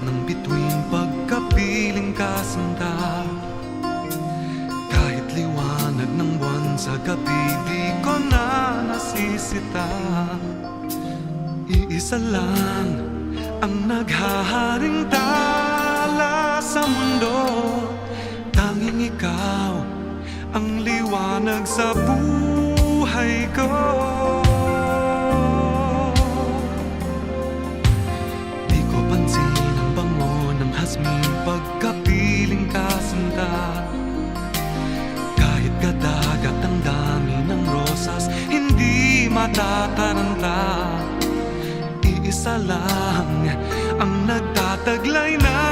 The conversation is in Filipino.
ng bituin pagkapiling kasinta. Kahit liwanag ng buwan sa gabi, di ko na nasisita. Iisa lang ang naghaharing tala sa mundo, tanging ikaw ang liwanag sa buhay ko. Di ko pansin ang bango ng hasmin pagkapiling kasinta. Kahit kadagat ang dami ng rosas, hindi matataranta. Iisa lang ang nagtataglay na